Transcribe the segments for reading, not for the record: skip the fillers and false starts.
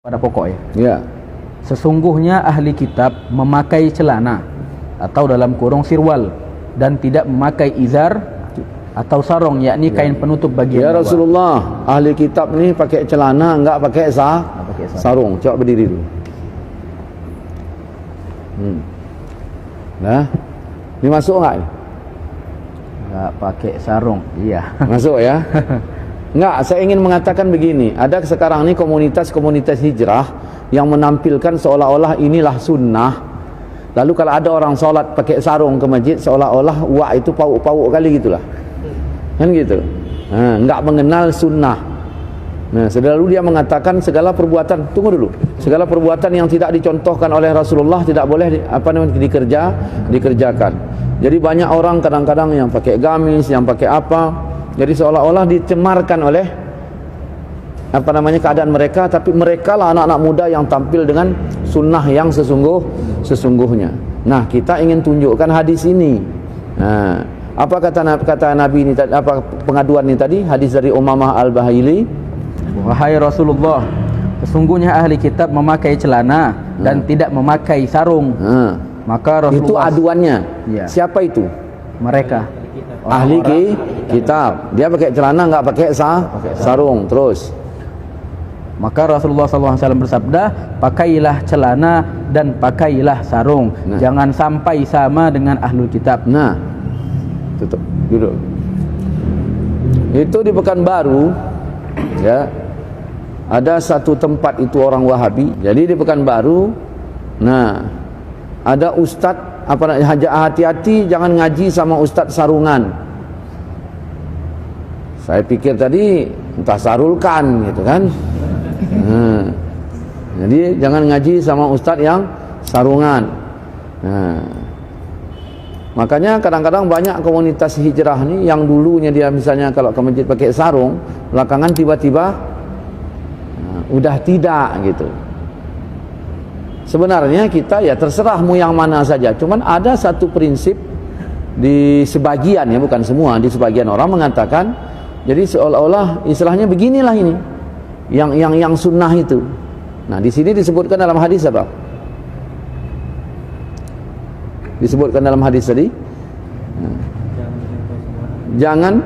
Pada pokoknya, Ya. sesungguhnya ahli kitab memakai celana atau dalam kurung sirwal dan tidak memakai izar atau sarong, yakni kain penutup bagian Ya bawah. Rasulullah, ahli kitab ni pakai celana, enggak pakai pakai sarung. Coba berdiri dulu. Nah, ini masuk enggak ni? Enggak pakai sarung, iya. Masuk ya? Enggak, saya ingin mengatakan begini. Ada sekarang ni komunitas-komunitas hijrah yang menampilkan seolah-olah inilah sunnah. Lalu kalau ada orang solat pakai sarung ke masjid, seolah-olah wah itu pauk-pauk kali gitulah. Kan gitu. Enggak mengenal sunnah. Nah, selalu dia mengatakan segala perbuatan, tunggu dulu. Segala perbuatan yang tidak dicontohkan oleh Rasulullah tidak boleh dikerjakan. Jadi banyak orang kadang-kadang yang pakai gamis, yang pakai apa, jadi seolah-olah dicemarkan oleh keadaan mereka, tapi mereka lah anak-anak muda yang tampil dengan sunnah yang sesungguhnya. Nah, kita ingin tunjukkan hadis ini. Nah, apa kata Nabi ini tadi, apa pengaduan ini tadi? Hadis dari Umamah Al-Bahili. Wahai Rasulullah, sesungguhnya ahli kitab memakai celana dan tidak memakai sarung. Maka Rasulullah, itu aduannya. Ya. Siapa itu? Mereka Ahli kitab. Dia pakai celana, enggak pakai sarung. Terus maka Rasulullah SAW bersabda, pakailah celana dan pakailah sarung. Jangan sampai sama dengan ahlul kitab. Nah, tutup duduk. Itu di Pekanbaru, ya, ada satu tempat itu orang Wahabi. Jadi di Pekanbaru, nah, ada ustadz hati-hati jangan ngaji sama ustadz sarungan. Saya pikir tadi entah sarulkan gitu kan. Jadi jangan ngaji sama ustadz yang sarungan. Makanya kadang-kadang banyak komunitas hijrah nih yang dulunya dia misalnya kalau ke masjid pakai sarung, belakangan tiba-tiba udah tidak gitu. Sebenarnya kita ya terserahmu yang mana saja. Cuman ada satu prinsip di sebagian, ya bukan semua, di sebagian orang mengatakan, jadi seolah-olah istilahnya beginilah ini, yang sunnah itu. Nah, di sini disebutkan dalam hadis apa? Disebutkan dalam hadis tadi. Jangan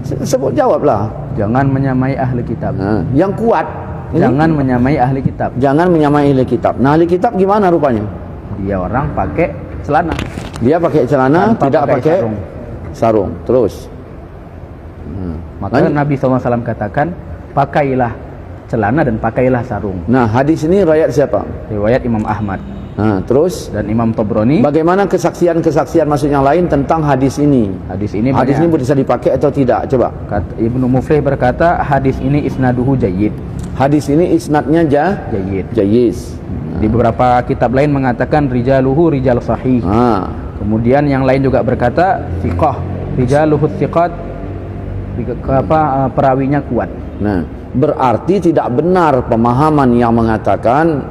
sebut jawablah. Jangan menyamai ahli kitab. Yang kuat. Jangan menyamai ahli kitab. Jangan menyamai ahli kitab. Nah, ahli kitab gimana rupanya? Dia orang pakai celana. Dia pakai celana, tanpa tidak pakai sarung. Terus. Maka Nabi SAW katakan, pakailah celana dan pakailah sarung. Nah, hadis ini riwayat siapa? Riwayat Imam Ahmad. Terus dan Imam Tabrani. Bagaimana kesaksian-kesaksian maksudnya lain tentang hadis ini? Hadis ini bisa dipakai atau tidak? Coba. Ibnu Muflih berkata, hadis ini isnaduhu jayyid. Hadis ini isnadnya jayyid. Di beberapa kitab lain mengatakan rijaluhu rijal sahih. Kemudian yang lain juga berkata thiqah, rijaluhu thiqat, perawinya kuat. Nah, berarti tidak benar pemahaman yang mengatakan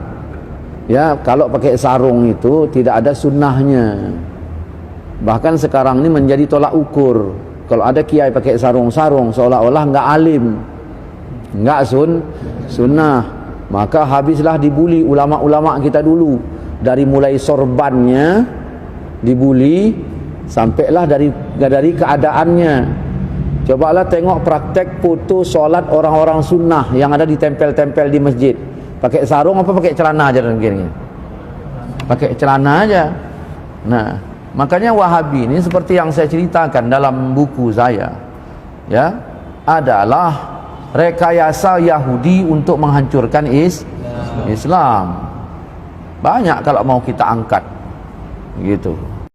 ya kalau pakai sarung itu tidak ada sunnahnya. Bahkan sekarang ini menjadi tolak ukur. Kalau ada kiai pakai sarung-sarung seolah-olah enggak alim, enggak sunnah. Maka habislah dibuli ulama-ulama kita dulu. Dari mulai sorbannya dibuli sampailah dari keadaannya. Cobalah tengok praktek foto solat orang-orang sunnah yang ada ditempel-tempel di masjid. Pakai sarung apa pakai celana aja dan begini. Pakai celana aja. Nah, makanya Wahabi ini seperti yang saya ceritakan dalam buku saya, ya, adalah rekayasa Yahudi untuk menghancurkan Islam. Banyak kalau mau kita angkat gitu.